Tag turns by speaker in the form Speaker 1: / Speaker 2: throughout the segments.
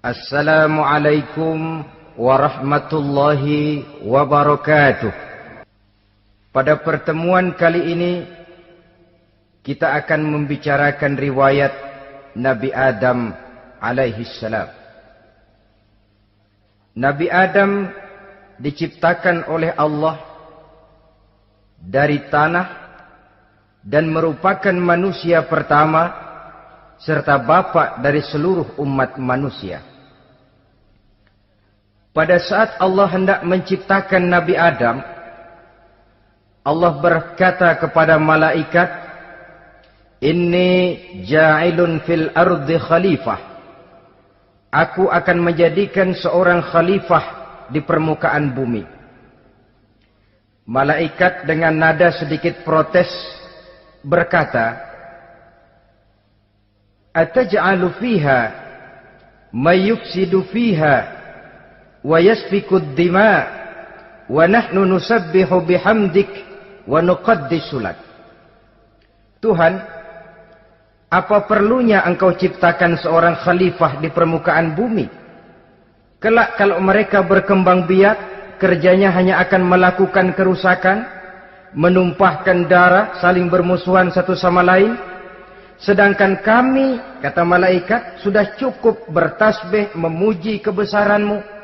Speaker 1: Assalamualaikum warahmatullahi wabarakatuh. Pada pertemuan kali ini kita akan membicarakan riwayat Nabi Adam alaihi salam. Nabi Adam diciptakan oleh Allah dari tanah dan merupakan manusia pertama serta bapa dari seluruh umat manusia. Pada saat Allah hendak menciptakan Nabi Adam, Allah berkata kepada malaikat, "Inni ja'ilun fil ardi khalifah." Aku akan menjadikan seorang khalifah di permukaan bumi. Malaikat dengan nada sedikit protes berkata, "Ataj'alu fiha may yufsidu fiha wa yasfiku ad-dima wa nahnu nusabbihu bihamdik wa nuqaddisu lak." Tuhan, apa perlunya engkau ciptakan seorang khalifah di permukaan bumi? Kelak kalau mereka berkembang biak, kerjanya hanya akan melakukan kerusakan, menumpahkan darah, saling bermusuhan satu sama lain. Sedangkan kami, kata malaikat, sudah cukup bertasbih memuji kebesaranmu.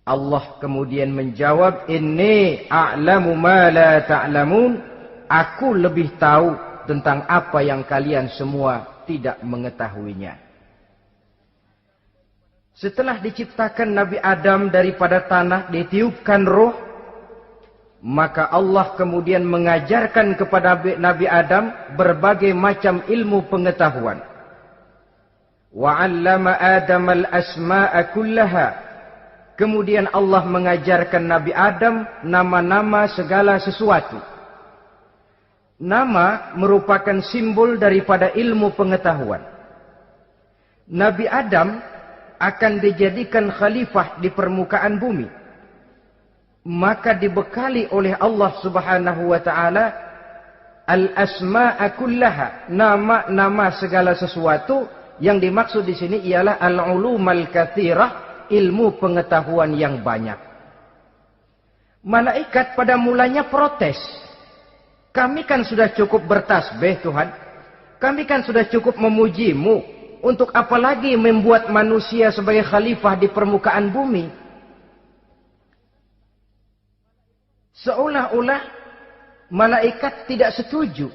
Speaker 1: Allah kemudian menjawab, "Inni a'lamu ma la ta'lamun." Aku lebih tahu tentang apa yang kalian semua tidak mengetahuinya. Setelah diciptakan Nabi Adam daripada tanah, ditiupkan roh, maka Allah kemudian mengajarkan kepada Nabi Adam berbagai macam ilmu pengetahuan. Wa 'allama Adam al-asma'a kullaha. Kemudian Allah mengajarkan Nabi Adam nama-nama segala sesuatu. Nama merupakan simbol daripada ilmu pengetahuan. Nabi Adam akan dijadikan khalifah di permukaan bumi. Maka dibekali oleh Allah Subhanahu wa taala al-asma'a kullaha, nama-nama segala sesuatu. Yang dimaksud di sini ialah al-ulumal katsirah, ilmu pengetahuan yang banyak. Malaikat pada mulanya protes. Kami kan sudah cukup bertasbih Tuhan. Kami kan sudah cukup memujimu. Untuk apa lagi membuat manusia sebagai khalifah di permukaan bumi? Seolah-olah malaikat tidak setuju.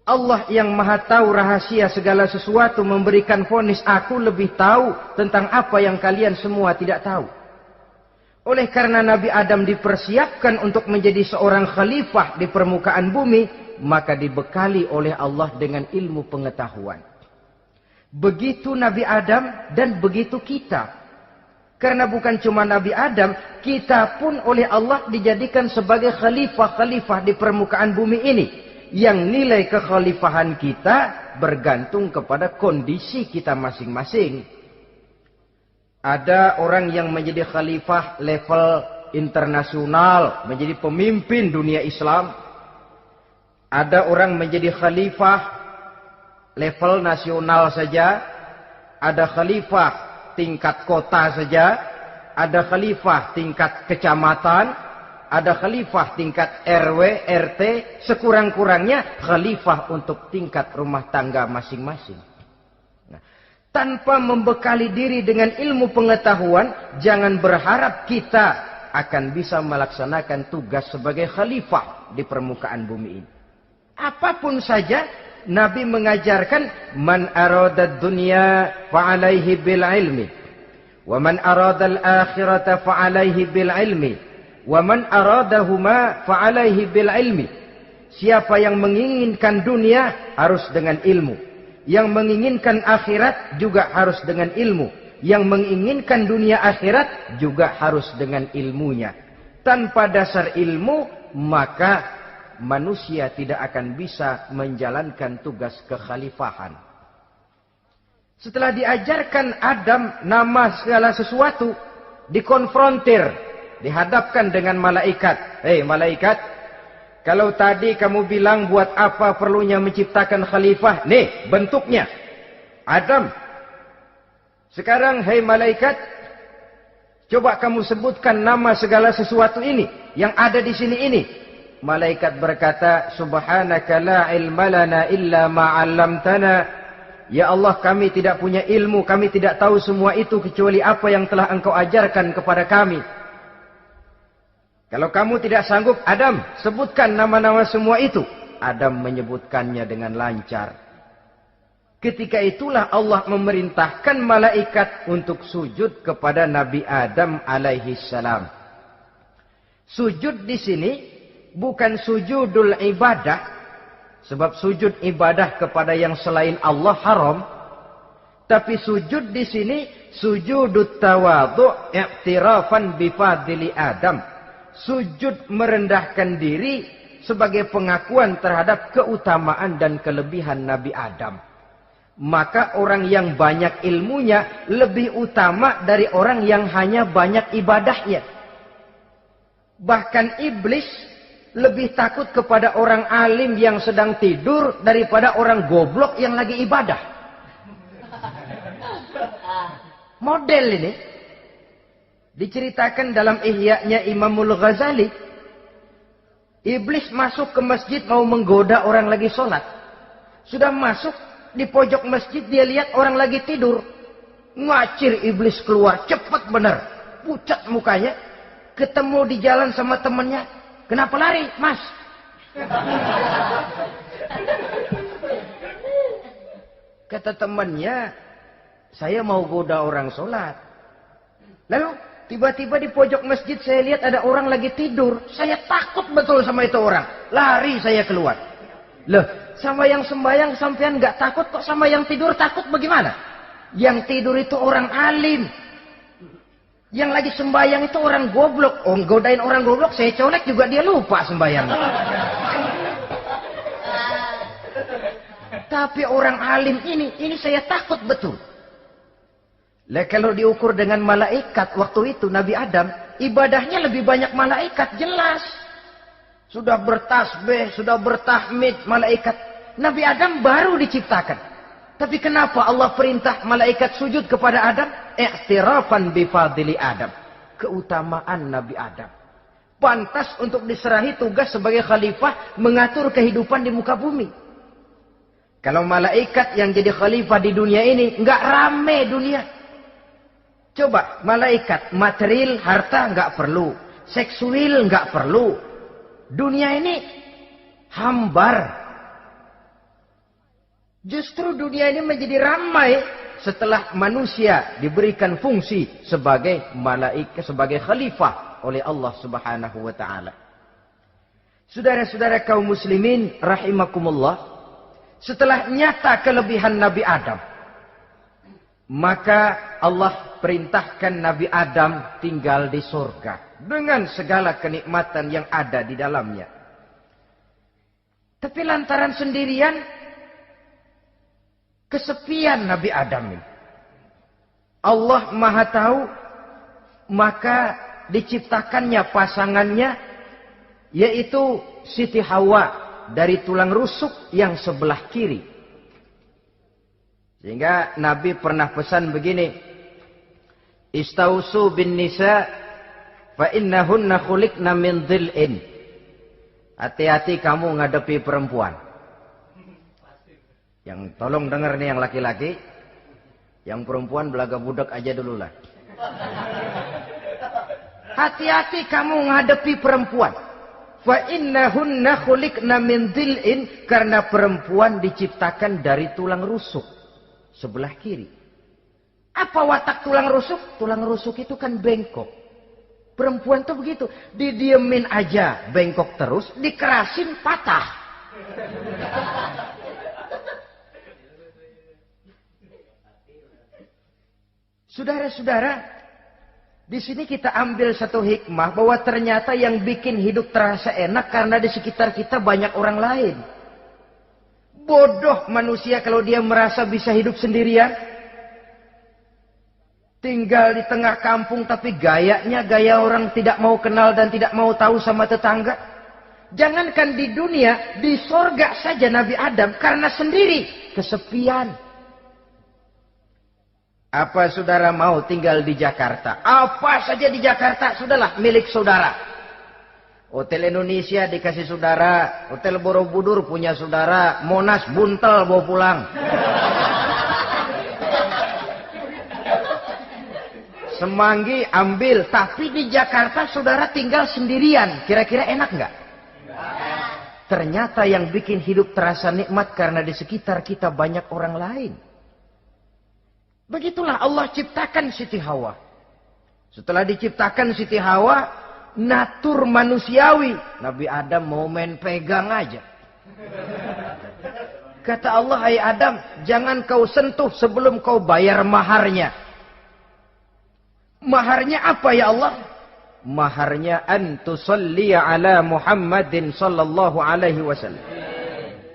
Speaker 1: Allah yang maha tahu rahasia segala sesuatu memberikan vonis, aku lebih tahu tentang apa yang kalian semua tidak tahu. Oleh karena Nabi Adam dipersiapkan untuk menjadi seorang khalifah di permukaan bumi, maka dibekali oleh Allah dengan ilmu pengetahuan. Begitu Nabi Adam dan begitu kita. Karena bukan cuma Nabi Adam, kita pun oleh Allah dijadikan sebagai khalifah-khalifah di permukaan bumi ini. Yang nilai kekhalifahan kita bergantung kepada kondisi kita masing-masing. Ada orang yang menjadi khalifah level internasional, menjadi pemimpin dunia Islam. Ada orang menjadi khalifah level nasional saja. Ada khalifah tingkat kota saja. Ada khalifah tingkat kecamatan. Ada khalifah tingkat RW, RT, sekurang-kurangnya khalifah untuk tingkat rumah tangga masing-masing. Nah, tanpa membekali diri dengan ilmu pengetahuan, jangan berharap kita akan bisa melaksanakan tugas sebagai khalifah di permukaan bumi ini. Apapun saja, Nabi mengajarkan, "Man aradad dunya fa'alaihi bil ilmi, wa man aradal akhirata fa'alaihi bil ilmi. Wa man aradahuma fa'alaihi bil ilmi." Siapa yang menginginkan dunia harus dengan ilmu. Yang menginginkan akhirat juga harus dengan ilmu. Yang menginginkan dunia akhirat juga harus dengan ilmunya. Tanpa dasar ilmu, maka manusia tidak akan bisa menjalankan tugas kekhalifahan. Setelah diajarkan Adam nama segala sesuatu, dikonfrontir, dihadapkan dengan malaikat. Hei malaikat, kalau tadi kamu bilang buat apa perlunya menciptakan khalifah? Nih bentuknya. Adam. Sekarang, hai malaikat, coba kamu sebutkan nama segala sesuatu ini yang ada di sini ini. Malaikat berkata, Subhanaka la ilma lana illa ma 'allamtana. Ya Allah, kami tidak punya ilmu, kami tidak tahu semua itu kecuali apa yang telah Engkau ajarkan kepada kami. Kalau kamu tidak sanggup, Adam, sebutkan nama-nama semua itu. Adam menyebutkannya dengan lancar. Ketika itulah Allah memerintahkan malaikat untuk sujud kepada Nabi Adam alaihi salam. Sujud di sini bukan sujudul ibadah, sebab sujud ibadah kepada yang selain Allah haram. Tapi sujud di sini sujudut tawadhu' i'tirafan bifadli Adam. Sujud merendahkan diri sebagai pengakuan terhadap keutamaan dan kelebihan Nabi Adam. Maka orang yang banyak ilmunya lebih utama dari orang yang hanya banyak ibadahnya. Bahkan iblis lebih takut kepada orang alim yang sedang tidur daripada orang goblok yang lagi ibadah. Model ini diceritakan dalam Ihya-nya Imamul Ghazali. Iblis masuk ke masjid mau menggoda orang lagi sholat. Sudah masuk di pojok masjid, dia lihat orang lagi tidur. Ngacir iblis keluar, cepat benar. Pucat mukanya. Ketemu di jalan sama temannya. Kenapa lari, Mas? Kata temannya, saya mau goda orang sholat. Lalu tiba-tiba di pojok masjid saya lihat ada orang lagi tidur. Saya takut betul sama itu orang. Lari saya keluar. Loh, sama yang sembahyang sampean nggak takut, kok sama yang tidur takut bagaimana? Yang tidur itu orang alim. Yang lagi sembahyang itu orang goblok. Oh, godain orang goblok, saya colek juga dia lupa sembahyang. Tapi orang alim ini saya takut betul. Lah kalau diukur dengan malaikat waktu itu Nabi Adam, ibadahnya lebih banyak malaikat, jelas. Sudah bertasbih, sudah bertahmid malaikat. Nabi Adam baru diciptakan. Tapi kenapa Allah perintah malaikat sujud kepada Adam? I'tirafan bifadli Adam. Keutamaan Nabi Adam. Pantas untuk diserahi tugas sebagai khalifah mengatur kehidupan di muka bumi. Kalau malaikat yang jadi khalifah di dunia ini, nggak rame dunia. Coba, malaikat material, harta nggak perlu. Seksual nggak perlu. Dunia ini hambar. Justru dunia ini menjadi ramai setelah manusia diberikan fungsi sebagai malaikat, sebagai khalifah oleh Allah Subhanahu wa taala. Saudara-saudara kaum muslimin rahimakumullah, setelah nyata kelebihan Nabi Adam, maka Allah perintahkan Nabi Adam tinggal di surga dengan segala kenikmatan yang ada di dalamnya. Tapi lantaran sendirian, kesepian Nabi Adam ini. Allah Maha Tahu, maka diciptakannya pasangannya, yaitu Siti Hawa dari tulang rusuk yang sebelah kiri. Sehingga Nabi pernah pesan begini, Istausu bin nisa fa innahunna khuliqna min dhil'in. Hati-hati kamu ngadepi perempuan. Yang tolong dengar nih yang laki-laki, yang perempuan belaga budak aja dulu lah. Hati-hati kamu ngadepi perempuan. Fa innahunna khuliqna min dhil'in, karena perempuan diciptakan dari tulang rusuk sebelah kiri. Apa watak tulang rusuk? Tulang rusuk itu kan bengkok. Perempuan tuh begitu, didiemin aja bengkok terus, dikerasin patah. Saudara-saudara, di sini kita ambil satu hikmah bahwa ternyata yang bikin hidup terasa enak karena di sekitar kita banyak orang lain. Bodoh manusia kalau dia merasa bisa hidup sendirian. Tinggal di tengah kampung tapi gayanya gaya orang tidak mau kenal dan tidak mau tahu sama tetangga. Jangankan di dunia, di sorga saja Nabi Adam karena sendiri kesepian. Apa saudara mau tinggal di Jakarta? Apa saja di Jakarta, sudahlah milik saudara. Hotel Indonesia dikasih saudara, Hotel Borobudur punya saudara, Monas buntel bawa pulang. Semanggi ambil, tapi di Jakarta saudara tinggal sendirian. Kira-kira enak nggak? Ternyata yang bikin hidup terasa nikmat karena di sekitar kita banyak orang lain. Begitulah Allah ciptakan Siti Hawa. Setelah diciptakan Siti Hawa, natur manusiawi, Nabi Adam mau main pegang aja. Kata Allah, hai Adam, jangan kau sentuh sebelum kau bayar maharnya. Maharnya apa ya Allah? Maharnya antusalliya ala Muhammadin sallallahu alaihi wasallam.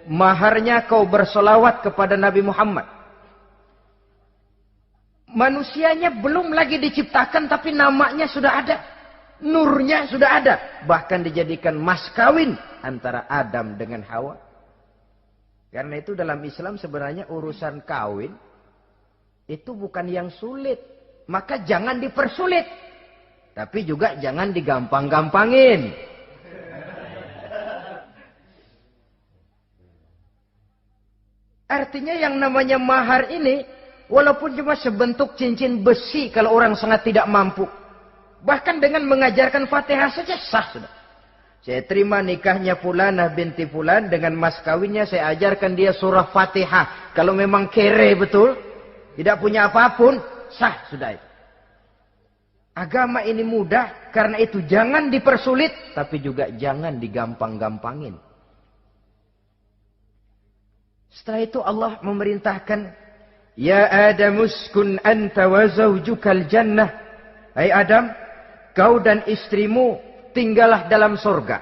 Speaker 1: Maharnya kau bersolawat kepada Nabi Muhammad. Manusianya belum lagi diciptakan, tapi namanya sudah ada. Nurnya sudah ada. Bahkan dijadikan mas kawin antara Adam dengan Hawa. Karena itu dalam Islam sebenarnya urusan kawin itu bukan yang sulit. Maka jangan dipersulit. Tapi juga jangan digampang-gampangin. Artinya yang namanya mahar ini, walaupun cuma sebentuk cincin besi kalau orang sangat tidak mampu. Bahkan dengan mengajarkan Fatihah saja sah sudah. Saya terima nikahnya Fulanah binti Fulan, dengan mas kawinnya saya ajarkan dia surah Fatihah. Kalau memang kere betul, tidak punya apapun, sah sudah itu. Agama ini mudah, karena itu jangan dipersulit, tapi juga jangan digampang-gampangin. Setelah itu Allah memerintahkan, Ya Adam uskun anta wa zawjukal jannah. Hai Adam, kau dan istrimu tinggallah dalam surga.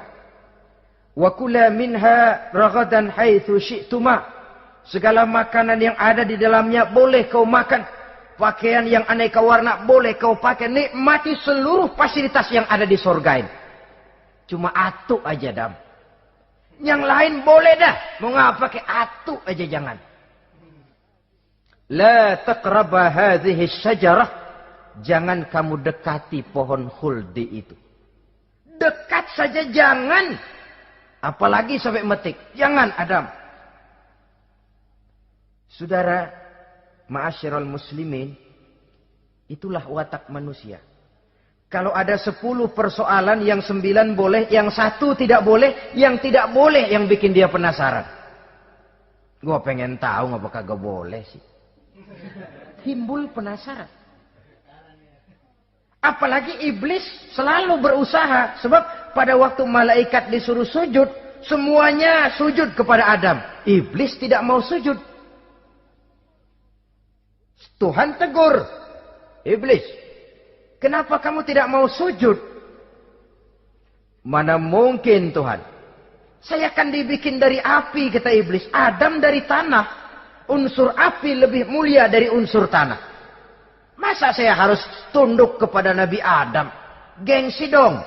Speaker 1: Wa kula minha ragadan haitsu syi'tuma. Segala makanan yang ada di dalamnya boleh kau makan. Pakaian yang aneka warna boleh kau pakai. Nikmati seluruh fasilitas yang ada di surga ini. Cuma atu aja Adam. Yang lain boleh dah. Mau ngapa pakai atu aja jangan. La taqraba hadhihi syajarah. Jangan kamu dekati pohon khuldi itu. Dekat saja jangan. Apalagi sampai metik. Jangan Adam. Saudara, ma'asyiral muslimin, itulah watak manusia. Kalau ada 10 persoalan, yang 9 boleh, yang 1 tidak boleh, yang tidak boleh yang bikin dia penasaran. Gua pengen tahu ngapa kagak boleh sih. Timbul penasaran. Apalagi iblis selalu berusaha. Sebab pada waktu malaikat disuruh sujud, semuanya sujud kepada Adam. Iblis tidak mau sujud. Tuhan tegur. Iblis, kenapa kamu tidak mau sujud? Mana mungkin Tuhan. Saya akan dibikin dari api, kata iblis. Adam dari tanah. Unsur api lebih mulia dari unsur tanah. Masa saya harus tunduk kepada Nabi Adam? Gengsi dong.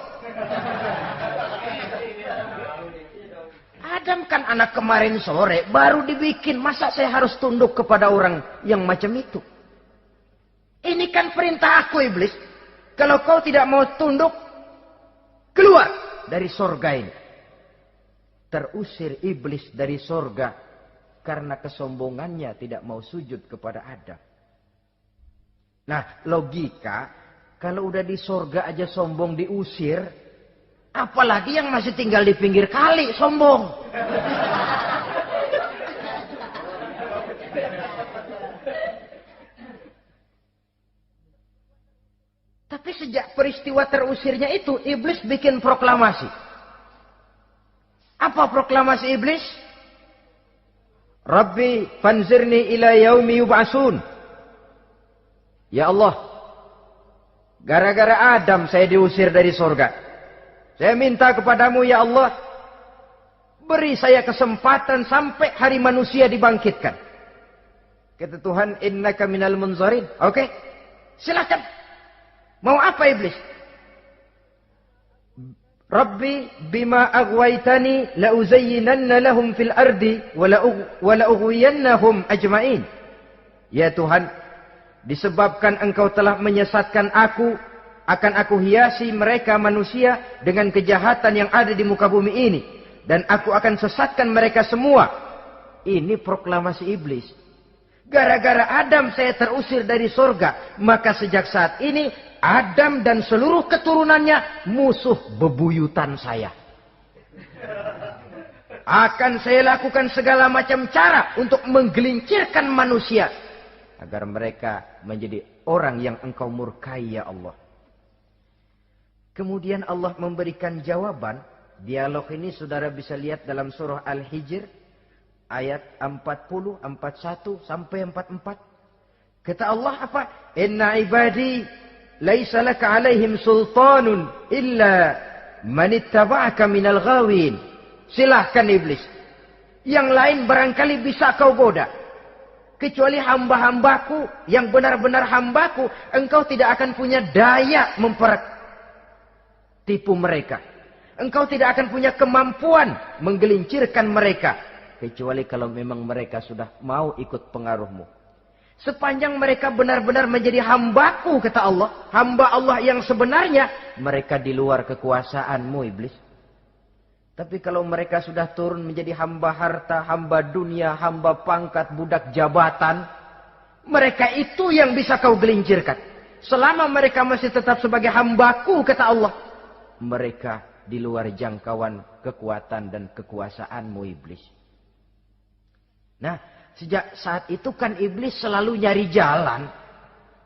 Speaker 1: Adam kan anak kemarin sore, baru dibikin. Masa saya harus tunduk kepada orang yang macam itu? Ini kan perintah aku iblis. Kalau kau tidak mau tunduk, keluar dari surga ini. Terusir iblis dari surga karena kesombongannya tidak mau sujud kepada Adam. Nah, logika, kalau udah di surga aja sombong diusir, apalagi yang masih tinggal di pinggir kali sombong. Tapi sejak peristiwa terusirnya itu, iblis bikin proklamasi. Apa proklamasi iblis? Rabbi fanzirni ila yaumi yub'asun. Ya Allah, gara-gara Adam saya diusir dari surga. Saya minta kepadamu ya Allah, beri saya kesempatan sampai hari manusia dibangkitkan. Kata Tuhan, innaka minal munzarin. Oke, silakan. Mau apa iblis? Rabbi bima aghwaytani la uzayyinanna lahum fil ardi wa la ughwiyannahum ajma'in. Ya Tuhan, disebabkan engkau telah menyesatkan aku, akan aku hiasi mereka manusia dengan kejahatan yang ada di muka bumi ini. Dan aku akan sesatkan mereka semua. Ini proklamasi iblis. Gara-gara Adam saya terusir dari surga. Maka sejak saat ini Adam dan seluruh keturunannya musuh bebuyutan saya. Akan saya lakukan segala macam cara untuk menggelincirkan manusia. Agar mereka menjadi orang yang engkau murkai ya Allah. Kemudian Allah memberikan jawaban. Dialog ini saudara bisa lihat dalam surah Al-Hijr. Ayat 40, 41 sampai 44. Kata Allah apa? Inna ibadi laisa laka alaihim sultanun illa manittaba'aka minal ghawin. Silahkan iblis. Yang lain barangkali bisa kau goda. Kecuali hamba-hambaku yang benar-benar hambaku. Engkau tidak akan punya daya mempertipu mereka. Engkau tidak akan punya kemampuan menggelincirkan mereka. Kecuali kalau memang mereka sudah mau ikut pengaruhmu. Sepanjang mereka benar-benar menjadi hambaku, kata Allah. Hamba Allah yang sebenarnya. Mereka di luar kekuasaanmu, iblis. Tapi kalau mereka sudah turun menjadi hamba harta, hamba dunia, hamba pangkat, budak jabatan. Mereka itu yang bisa kau gelincirkan. Selama mereka masih tetap sebagai hambaku, kata Allah. Mereka di luar jangkauan kekuatan dan kekuasaanmu, iblis. Nah, sejak saat itu kan iblis selalu nyari jalan.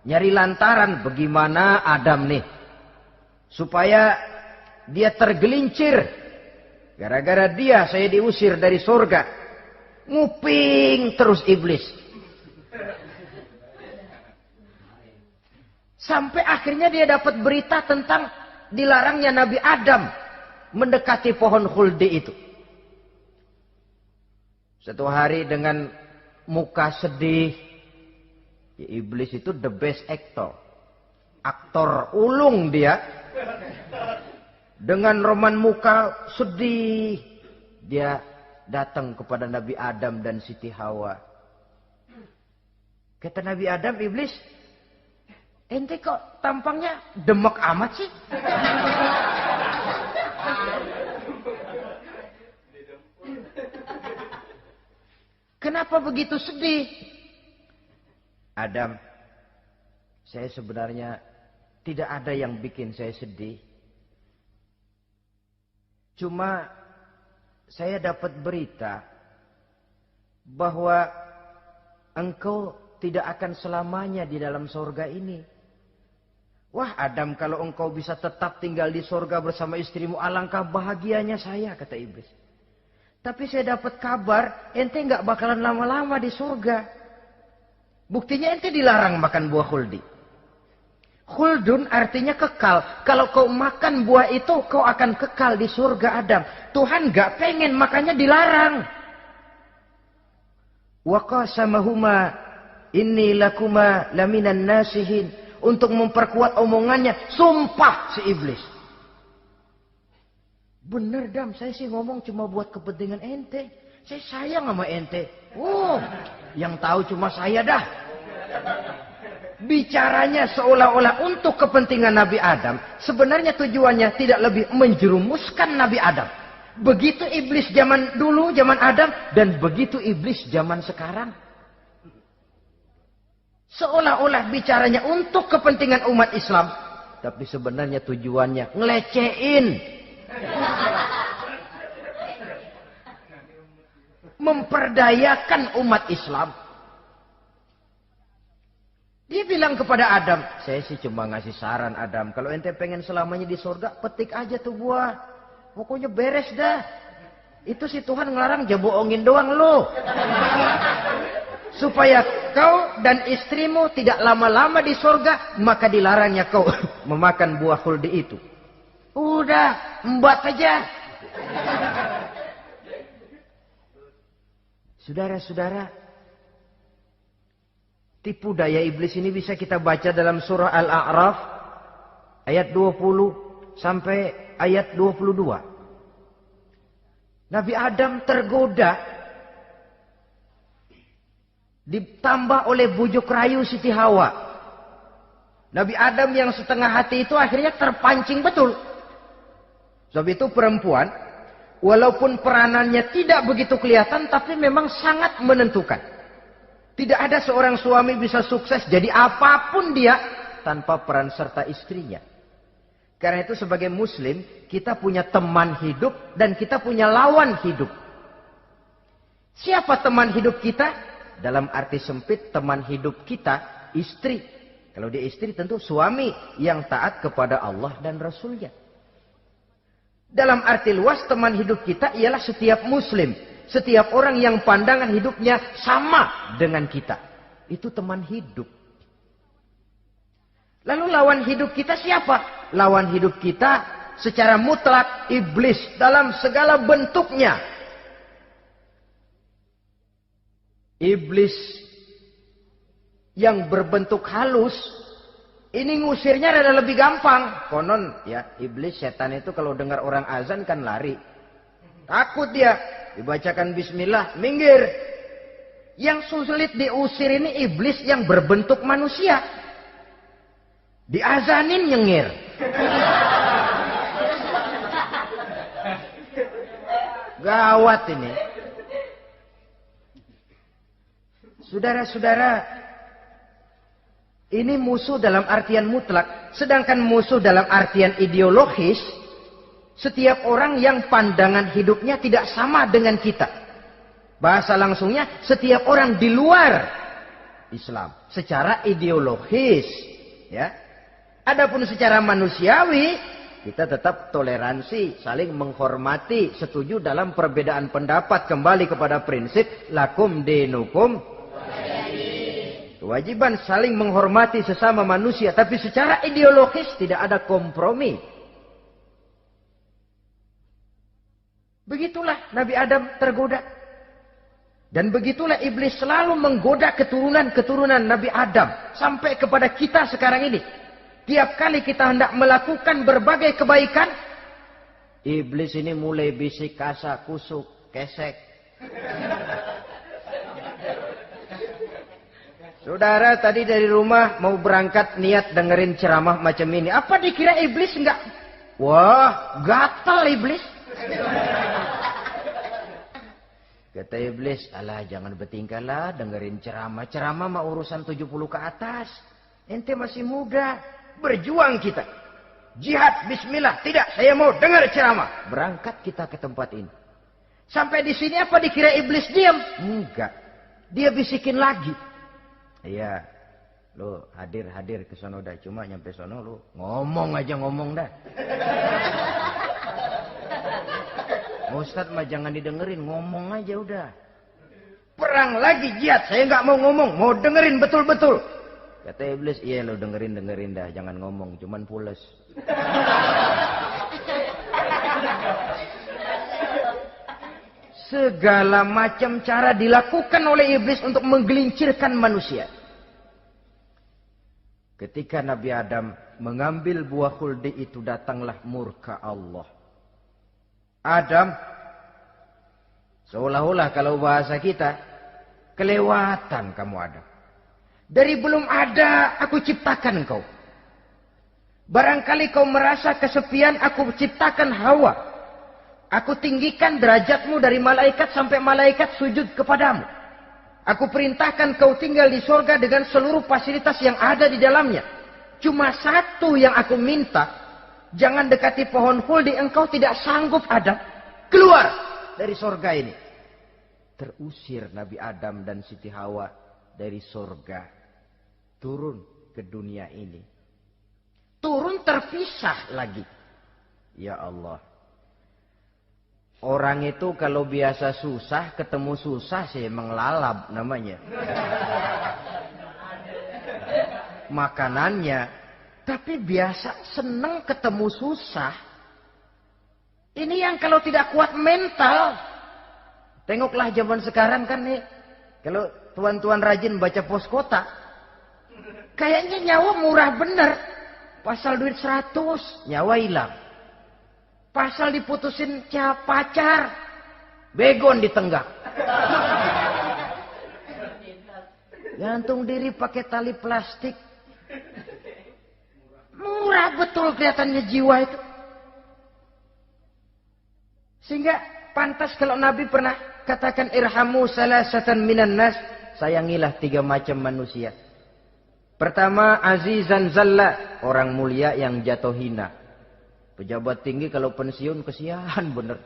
Speaker 1: Nyari lantaran bagaimana Adam nih. Supaya dia tergelincir. Gara-gara dia saya diusir dari surga. Nguping terus iblis. Sampai akhirnya dia dapat berita tentang dilarangnya Nabi Adam mendekati pohon khuldi itu. Satu hari dengan muka sedih. Ya, iblis itu the best actor. Aktor ulung dia. Dengan roman muka sedih. Dia datang kepada Nabi Adam dan Siti Hawa. Kata Nabi Adam, iblis. Ente kok tampangnya demek amat sih? Kenapa begitu sedih? Adam, saya sebenarnya tidak ada yang bikin saya sedih. Cuma saya dapat berita bahwa engkau tidak akan selamanya di dalam surga ini. Wah Adam, kalau engkau bisa tetap tinggal di surga bersama istrimu, alangkah bahagianya saya, kata iblis. Tapi saya dapat kabar, ente nggak bakalan lama-lama di surga. Buktinya ente dilarang makan buah khuldi. Khuldun artinya kekal. Kalau kau makan buah itu, kau akan kekal di surga Adam. Tuhan nggak pengen, makanya dilarang. Wa qasamahuma inni lakuma laminan nasihin. Untuk memperkuat omongannya, sumpah si iblis. Bener Dam, saya sih ngomong cuma buat kepentingan ente. Saya sayang sama ente. Oh, yang tahu cuma saya dah. Bicaranya seolah-olah untuk kepentingan Nabi Adam. Sebenarnya tujuannya tidak lebih menjerumuskan Nabi Adam. Begitu iblis zaman dulu, zaman Adam. Dan begitu iblis zaman sekarang. Seolah-olah bicaranya untuk kepentingan umat Islam. Tapi sebenarnya tujuannya ngelecehin. Memperdayakan umat Islam. Dia bilang kepada Adam, saya sih cuma ngasih saran Adam, kalau ente pengen selamanya di surga, petik aja tuh buah. Pokoknya beres dah. Itu si Tuhan ngelarang, jangan bohongin doang lo. Supaya kau dan istrimu tidak lama-lama di surga, maka dilarangnya kau memakan buah khuldi itu. Udah, embat aja. Saudara-saudara, tipu daya iblis ini bisa kita baca dalam surah Al-A'raf ayat 20 sampai ayat 22. Nabi Adam tergoda, ditambah oleh bujuk rayu Siti Hawa. Nabi Adam yang setengah hati itu akhirnya terpancing betul. Sebab itu perempuan, walaupun peranannya tidak begitu kelihatan, tapi memang sangat menentukan. Tidak ada seorang suami bisa sukses jadi apapun dia tanpa peran serta istrinya. Karena itu sebagai muslim, kita punya teman hidup dan kita punya lawan hidup. Siapa teman hidup kita? Dalam arti sempit, teman hidup kita, istri. Kalau dia istri tentu suami yang taat kepada Allah dan Rasulnya. Dalam arti luas, teman hidup kita ialah setiap muslim. Setiap orang yang pandangan hidupnya sama dengan kita. Itu teman hidup. Lalu lawan hidup kita siapa? Lawan hidup kita secara mutlak iblis dalam segala bentuknya. Iblis yang berbentuk halus, ini ngusirnya ada lebih gampang. Konon ya, iblis setan itu kalau dengar orang azan kan lari. Takut dia. Dibacakan bismillah, minggir. Yang sulit diusir ini iblis yang berbentuk manusia. Diazanin nyengir. Gawat ini. Saudara-saudara, ini musuh dalam artian mutlak. Sedangkan musuh dalam artian ideologis, setiap orang yang pandangan hidupnya tidak sama dengan kita. Bahasa langsungnya, setiap orang di luar Islam. Secara ideologis. Ya. Adapun secara manusiawi, kita tetap toleransi, saling menghormati, setuju dalam perbedaan pendapat. Kembali kepada prinsip, lakum dinukum. Kewajiban saling menghormati sesama manusia. Tapi secara ideologis tidak ada kompromi. Begitulah Nabi Adam tergoda. Dan begitulah iblis selalu menggoda keturunan-keturunan Nabi Adam. Sampai kepada kita sekarang ini. Tiap kali kita hendak melakukan berbagai kebaikan, iblis ini mulai bisik kasa, kusuk, kesek. Saudara tadi dari rumah mau berangkat niat dengerin ceramah macam ini. Apa dikira iblis enggak? Wah, gatal iblis. Kata iblis, alah jangan bertingkah lah dengerin ceramah. Ceramah mah urusan 70 ke atas. Ente masih muda. Berjuang kita. Jihad, bismillah. Tidak, saya mau dengar ceramah. Berangkat kita ke tempat ini. Sampai di sini apa dikira iblis diam? Enggak. Dia bisikin lagi. Iya. Lu hadir ke sono dah. Cuma nyampe sono lu ngomong aja ngomong dah. Ustadz mah jangan didengerin, ngomong aja udah. Perang lagi jihad, saya nggak mau ngomong, mau dengerin betul-betul. Kata iblis, iya lo dengerin dah, jangan ngomong, cuman pules. Segala macam cara dilakukan oleh iblis untuk menggelincirkan manusia. Ketika Nabi Adam mengambil buah khuldi itu, datanglah murka Allah. Adam, seolah-olah kalau bahasa kita, kelewatan kamu Adam. Dari belum ada aku ciptakan engkau. Barangkali kau merasa kesepian, aku ciptakan Hawa. Aku tinggikan derajatmu dari malaikat sampai malaikat sujud kepadamu. Aku perintahkan kau tinggal di surga dengan seluruh fasilitas yang ada di dalamnya. Cuma satu yang aku minta, jangan dekati pohon khuldi, engkau tidak sanggup Adam. Keluar dari surga ini. Terusir Nabi Adam dan Siti Hawa dari surga. Turun ke dunia ini. Turun terpisah lagi. Ya Allah. Orang itu kalau biasa susah, ketemu susah sih menglalap namanya. Makanannya. Tapi biasa seneng ketemu susah. Ini yang kalau tidak kuat mental. Tengoklah zaman sekarang kan nih. Kalau tuan-tuan rajin baca pos kota. Kayaknya nyawa murah bener. Pasal duit 100, nyawa hilang. Pasal diputusin pacar, begon ditenggak. Gantung diri pakai tali plastik. Murah betul kelihatannya jiwa itu. Sehingga pantas kalau Nabi pernah katakan irhamu salasatan minan nas, sayangilah 3 macam manusia. Pertama, azizan zalla, orang mulia yang jatuh hina. Pejabat tinggi kalau pensiun kesian bener.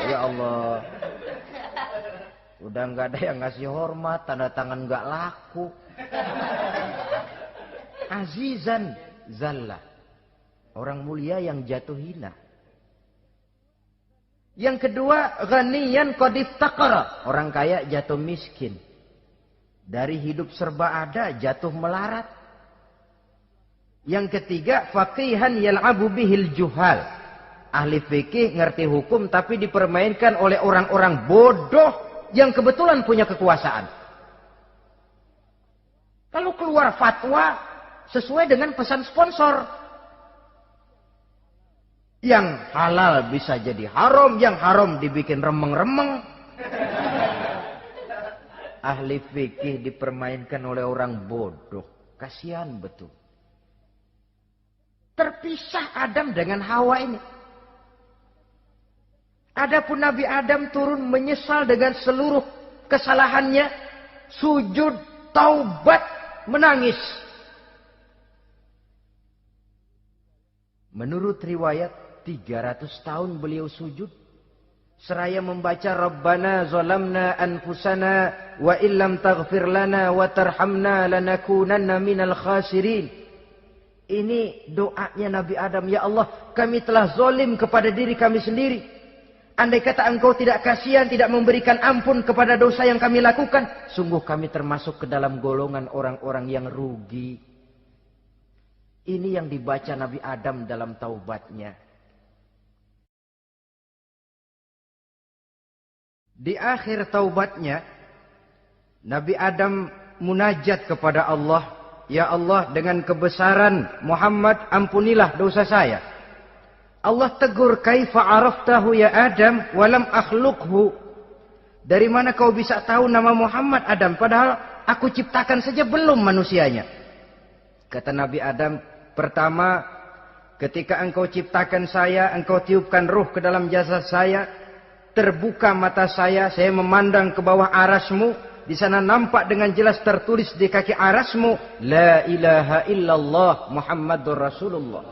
Speaker 1: Ya Allah. Udah nggak ada yang ngasih hormat, tanda tangan nggak laku. Azizan zalla, orang mulia yang jatuh hina. Yang kedua, ghaniyan qad iftaqara, orang kaya jatuh miskin. Dari hidup serba ada jatuh melarat. Yang ketiga, faqihan yal'abu bihil juhal, ahli fikih ngerti hukum tapi dipermainkan oleh orang-orang bodoh yang kebetulan punya kekuasaan. Lalu keluar fatwa sesuai dengan pesan sponsor. Yang halal bisa jadi haram, yang haram dibikin remeng-remeng. Ahli fikih dipermainkan oleh orang bodoh. Kasihan betul. Terpisah Adam dengan Hawa ini. Adapun Nabi Adam turun menyesal dengan seluruh kesalahannya. Sujud, taubat, menangis. Menurut riwayat, 300 tahun beliau sujud. Seraya membaca Rabbana zalamna anfusana wa illam taghfir lana wa tarhamna lanakunanna minal khasirin. Ini doanya Nabi Adam. Ya Allah, kami telah zalim kepada diri kami sendiri. Andai kata engkau tidak kasihan, tidak memberikan ampun kepada dosa yang kami lakukan, sungguh kami termasuk ke dalam golongan orang-orang yang rugi. Ini yang dibaca Nabi Adam dalam taubatnya. Di akhir taubatnya, Nabi Adam munajat kepada Allah. Ya Allah, dengan kebesaran Muhammad, ampunilah dosa saya. Allah tegur, kaifa araftahu ya Adam walam akhluqhu. Dari mana kau bisa tahu nama Muhammad Adam, padahal aku ciptakan saja belum manusianya. Kata Nabi Adam, pertama, ketika engkau ciptakan saya, engkau tiupkan ruh ke dalam jasad saya, terbuka mata saya memandang ke bawah arasmu. Di sana nampak dengan jelas tertulis di kaki arasmu, La ilaha illallah Muhammadur Rasulullah.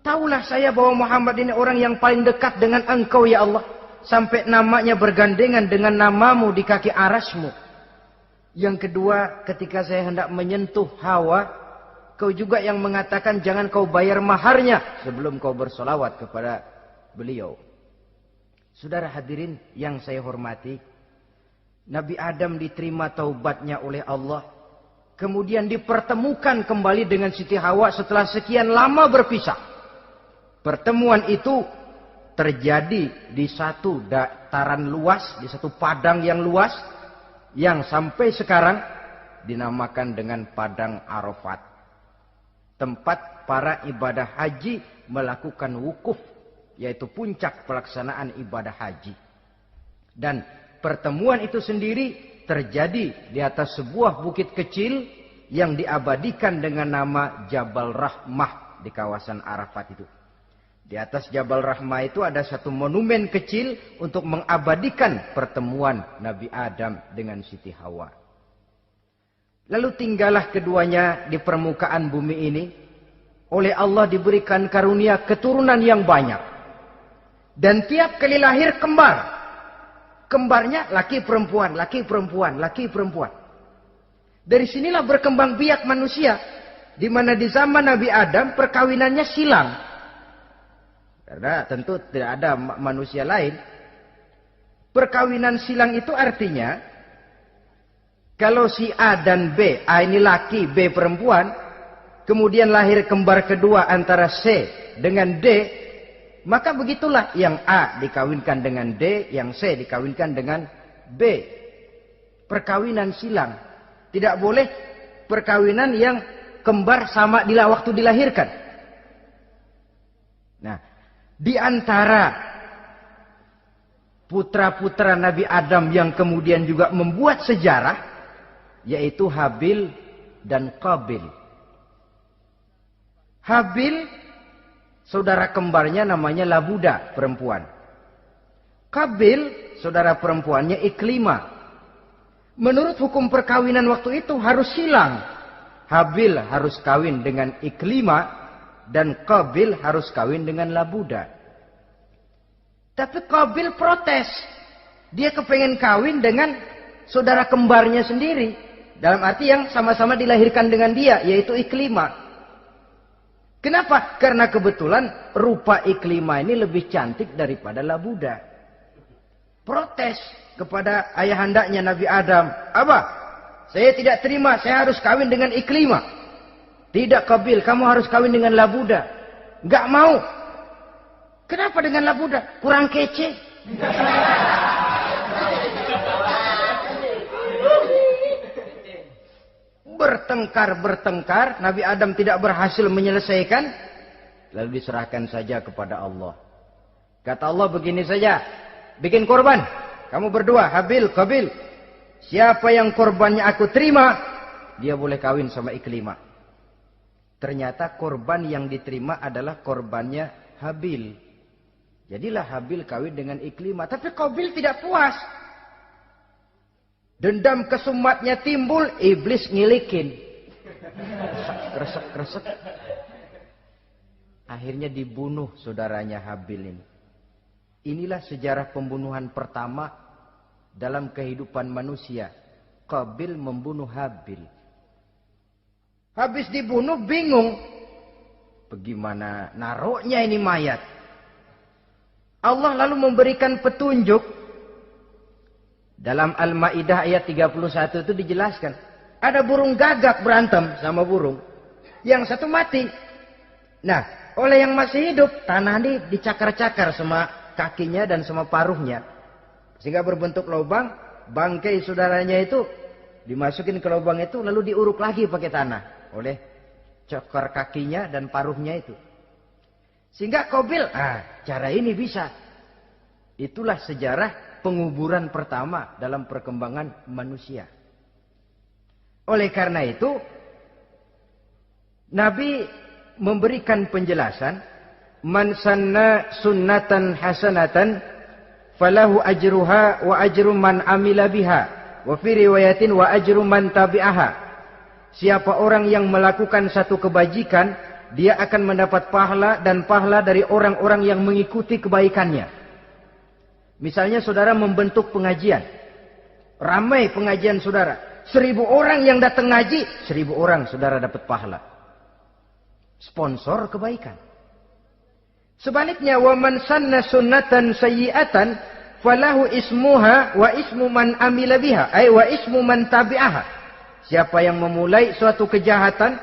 Speaker 1: Taulah saya bahwa Muhammad ini orang yang paling dekat dengan engkau ya Allah. Sampai namanya bergandengan dengan namamu di kaki arasmu. Yang kedua, ketika saya hendak menyentuh Hawa, kau juga yang mengatakan jangan kau bayar maharnya sebelum kau bersolawat kepada beliau. Saudara hadirin yang saya hormati, Nabi Adam diterima taubatnya oleh Allah. Kemudian dipertemukan kembali dengan Siti Hawa setelah sekian lama berpisah. Pertemuan itu terjadi di satu dataran luas, di satu padang yang luas, yang sampai sekarang dinamakan dengan Padang Arafat. Tempat para ibadah haji melakukan wukuf, yaitu puncak pelaksanaan ibadah haji. Dan pertemuan itu sendiri terjadi di atas sebuah bukit kecil yang diabadikan dengan nama Jabal Rahmah di kawasan Arafat itu. Di atas Jabal Rahmah itu ada satu monumen kecil untuk mengabadikan pertemuan Nabi Adam dengan Siti Hawa. Lalu tinggallah keduanya di permukaan bumi ini. Oleh Allah diberikan karunia keturunan yang banyak. Dan tiap kali lahir kembar. Kembarnya laki perempuan, laki perempuan, laki perempuan. Dari sinilah berkembang biak manusia. Di mana di zaman Nabi Adam perkawinannya silang. Karena tentu tidak ada manusia lain. Perkawinan silang itu artinya, kalau si A dan B, A ini laki, B perempuan, kemudian lahir kembar kedua antara C dengan D, maka begitulah yang A dikawinkan dengan D, yang C dikawinkan dengan B. Perkawinan silang. Tidak boleh perkawinan yang kembar sama waktu dilahirkan. Nah, di antara putra-putra Nabi Adam yang kemudian juga membuat sejarah, yaitu Habil dan Qabil. Habil, saudara kembarnya namanya Labuda, perempuan. Kabil, saudara perempuannya Iklimah. Menurut hukum perkawinan waktu itu harus silang. Habil harus kawin dengan Iklimah dan Kabil harus kawin dengan Labuda. Tapi Kabil protes. Dia kepengen kawin dengan saudara kembarnya sendiri. Dalam arti yang sama-sama dilahirkan dengan dia, yaitu Iklimah. Kenapa? Karena kebetulan rupa Iklimah ini lebih cantik daripada Labuda. Protes kepada ayahandanya Nabi Adam. Abah, saya tidak terima, saya harus kawin dengan Iklimah. Tidak Kabil, kamu harus kawin dengan Labuda. Enggak mau. Kenapa dengan Labuda? Kurang kece. Bertengkar, Nabi Adam tidak berhasil menyelesaikan. Lalu diserahkan saja kepada Allah. Kata Allah begini saja, bikin korban. Kamu berdua, Habil, Kabil. Siapa yang korbannya aku terima, dia boleh kawin sama Iklimah. Ternyata korban yang diterima adalah korbannya Habil. Jadilah Habil kawin dengan Iklimah. Tapi Kabil tidak puas. Dendam kesumatnya timbul, iblis ngilikin. Kresek. Akhirnya dibunuh saudaranya Habil ini. Inilah sejarah pembunuhan pertama dalam kehidupan manusia. Kabil membunuh Habil. Habis dibunuh bingung. Bagaimana naruhnya ini mayat? Allah lalu memberikan petunjuk. Dalam Al-Ma'idah ayat 31 itu dijelaskan. Ada burung gagak berantem sama burung. Yang satu mati. Nah, oleh yang masih hidup, tanah ini dicakar-cakar sama kakinya dan sama paruhnya. Sehingga berbentuk lubang, bangkai saudaranya itu dimasukin ke lubang itu, lalu diuruk lagi pakai tanah. Oleh cakar kakinya dan paruhnya itu. Sehingga Kabil, cara ini bisa. Itulah sejarah penguburan pertama dalam perkembangan manusia. Oleh karena itu, Nabi memberikan penjelasan, man sanna sunnatan hasanatan falahu ajruha wa ajru man amila biha wa fi riwayatin wa ajru man tabi'aha. Siapa orang yang melakukan satu kebajikan, dia akan mendapat pahala dan pahala dari orang-orang yang mengikuti kebaikannya. Misalnya saudara membentuk pengajian. Ramai pengajian saudara. 1000 orang yang datang ngaji, 1000 orang saudara dapat pahala. Sponsor kebaikan. Sebaliknya, wa man sanna sunnatan sayyi'atan falahu ismuha wa ismu man amila biha, ay wa ismu man tabi'aha. Siapa yang memulai suatu kejahatan,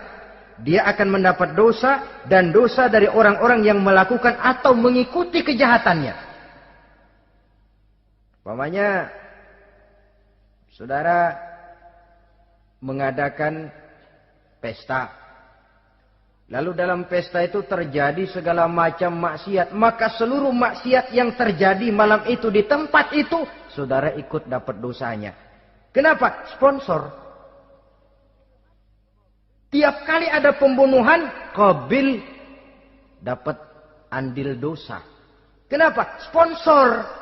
Speaker 1: dia akan mendapat dosa dan dosa dari orang-orang yang melakukan atau mengikuti kejahatannya. Umpamanya saudara mengadakan pesta. Lalu dalam pesta itu terjadi segala macam maksiat. Maka seluruh maksiat yang terjadi malam itu di tempat itu, saudara ikut dapat dosanya. Kenapa? Sponsor. Tiap kali ada pembunuhan, Kabil dapat andil dosa. Kenapa? Sponsor.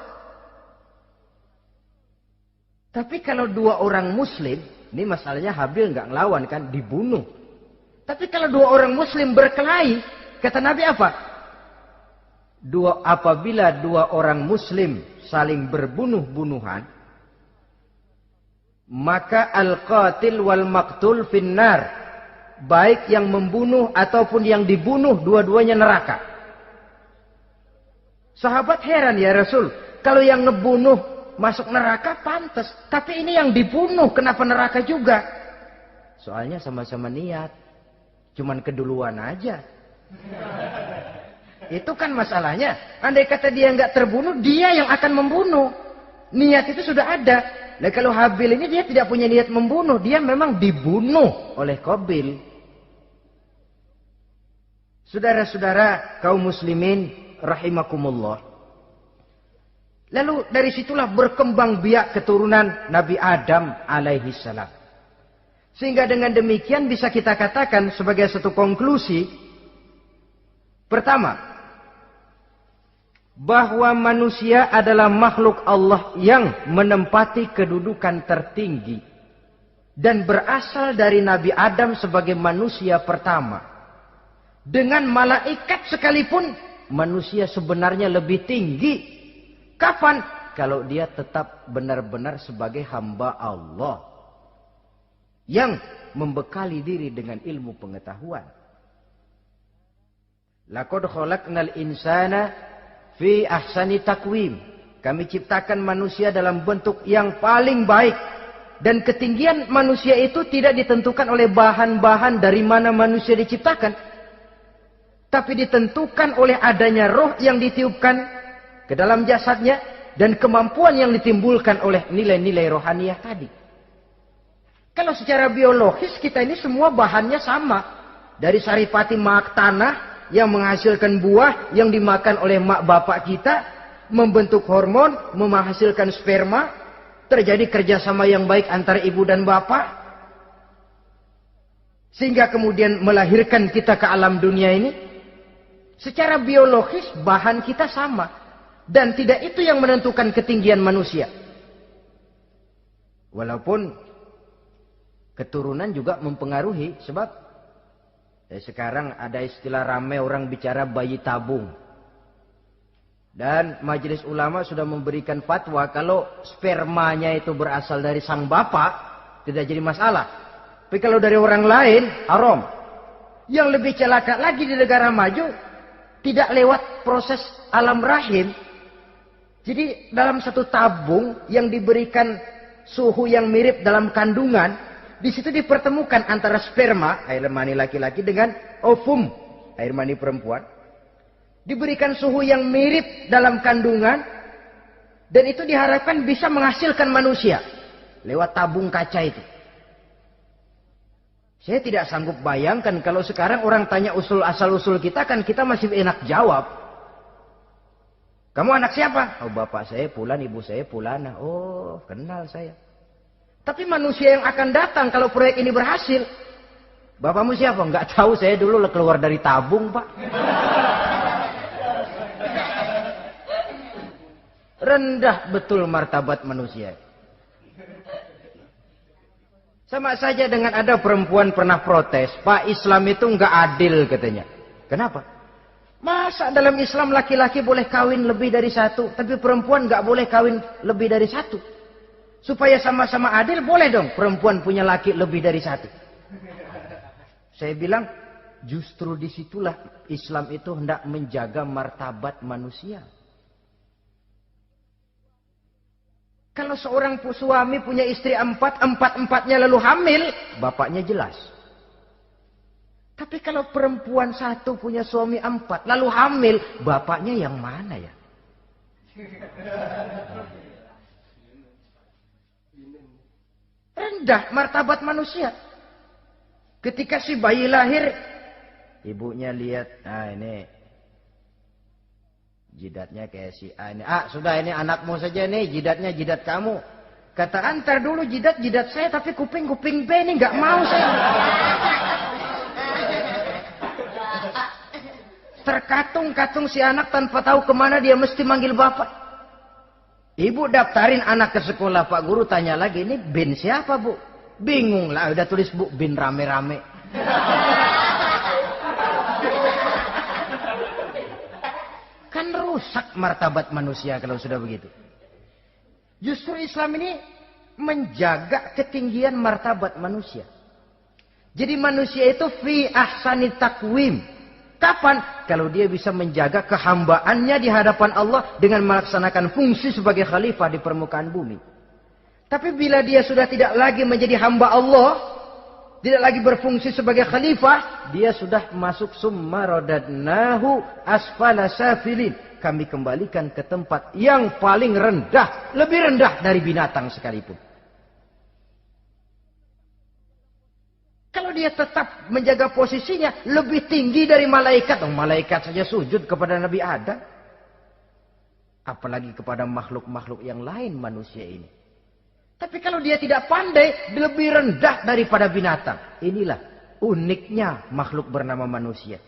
Speaker 1: Tapi kalau 2 orang muslim, ini masalahnya Habil nggak ngelawan kan, dibunuh. Tapi kalau 2 orang muslim berkelahi, kata Nabi apa? Apabila 2 orang muslim saling berbunuh-bunuhan, maka al-qatil wal maqtul finnar. Baik yang membunuh ataupun yang dibunuh, dua-duanya neraka. Sahabat heran, ya Rasul, kalau yang ngebunuh masuk neraka pantas, tapi ini yang dibunuh kenapa neraka juga? Soalnya sama-sama niat, cuman keduluan aja. Itu kan masalahnya. Andai kata dia nggak terbunuh, dia yang akan membunuh. Niat itu sudah ada. Nah, kalau Habil ini dia tidak punya niat membunuh, dia memang dibunuh oleh Kabil. Saudara-saudara kaum muslimin rahimakumullah. Lalu dari situlah berkembang biak keturunan Nabi Adam alaihi salam. Sehingga dengan demikian bisa kita katakan sebagai satu konklusi Pertama, bahwa manusia adalah makhluk Allah yang menempati kedudukan tertinggi dan berasal dari Nabi Adam sebagai manusia pertama. Dengan malaikat sekalipun, manusia sebenarnya lebih tinggi. Kapan? Kalau dia tetap benar-benar sebagai hamba Allah yang membekali diri dengan ilmu pengetahuan. Laqad khalaqnal insana fi ahsani taqwim. Kami ciptakan manusia dalam bentuk yang paling baik. Dan ketinggian manusia itu tidak ditentukan oleh bahan-bahan dari mana manusia diciptakan. Tapi ditentukan oleh adanya roh yang ditiupkan ke dalam jasadnya. Dan kemampuan yang ditimbulkan oleh nilai-nilai rohaniah tadi. Kalau secara biologis kita ini semua bahannya sama. Dari saripati mak tanah yang menghasilkan buah yang dimakan oleh mak bapak kita. Membentuk hormon, menghasilkan sperma. Terjadi kerjasama yang baik antara ibu dan bapak. Sehingga kemudian melahirkan kita ke alam dunia ini. Secara biologis bahan kita sama. Dan tidak itu yang menentukan ketinggian manusia. Walaupun keturunan juga mempengaruhi. Sebab sekarang ada istilah ramai orang bicara bayi tabung. Dan majelis ulama sudah memberikan fatwa kalau spermanya itu berasal dari sang bapak, tidak jadi masalah. Tapi kalau dari orang lain, haram. Yang lebih celaka lagi di negara maju, tidak lewat proses alam rahim. Jadi dalam satu tabung yang diberikan suhu yang mirip dalam kandungan, di situ dipertemukan antara sperma, air mani laki-laki, dengan ovum, air mani perempuan. Diberikan suhu yang mirip dalam kandungan, dan itu diharapkan bisa menghasilkan manusia lewat tabung kaca itu. Saya tidak sanggup bayangkan kalau sekarang orang tanya asal-usul kita, kan kita masih enak jawab. Kamu anak siapa? Oh, bapak saya Fulan, ibu saya Fulana. Oh, kenal saya. Tapi manusia yang akan datang kalau proyek ini berhasil, bapakmu siapa? Enggak tahu, saya dulu keluar dari tabung, Pak. Rendah betul martabat manusia. Sama saja dengan ada perempuan pernah protes, Pak, Islam itu enggak adil katanya. Kenapa? Masa dalam Islam laki-laki boleh kawin lebih dari satu, tapi perempuan nggak boleh kawin lebih dari satu. Supaya sama-sama adil, boleh dong perempuan punya laki lebih dari satu. Saya bilang, justru disitulah Islam itu hendak menjaga martabat manusia. Kalau seorang suami punya istri empat-empatnya lalu hamil, bapaknya jelas. Tapi kalau perempuan satu punya suami 4, lalu hamil, bapaknya yang mana ya? Rendah martabat manusia. Ketika si bayi lahir, ibunya lihat, nah ini jidatnya kayak si A ini. Ah, sudah ini anakmu saja nih, jidatnya jidat kamu. Kata, antar dulu jidat saya, tapi kuping B ini nggak mau saya. Terkatung-katung si anak tanpa tahu kemana dia mesti manggil bapak. Ibu daftarin anak ke sekolah, Pak Guru tanya lagi, ini bin siapa Bu? Bingung lah, udah tulis Bu, bin rame-rame. Kan rusak martabat manusia kalau sudah begitu. Justru Islam ini menjaga ketinggian martabat manusia. Jadi manusia itu fi ahsani taqwim. Kapan? Kalau dia bisa menjaga kehambaannya di hadapan Allah dengan melaksanakan fungsi sebagai khalifah di permukaan bumi. Tapi bila dia sudah tidak lagi menjadi hamba Allah, tidak lagi berfungsi sebagai khalifah, dia sudah masuk summa radadnahu asfala safilin. Kami kembalikan ke tempat yang paling rendah, lebih rendah dari binatang sekalipun. Kalau dia tetap menjaga posisinya lebih tinggi dari malaikat. Oh, malaikat saja sujud kepada Nabi Adam. Apalagi kepada makhluk-makhluk yang lain manusia ini. Tapi kalau dia tidak pandai, lebih rendah daripada binatang. Inilah uniknya makhluk bernama manusia.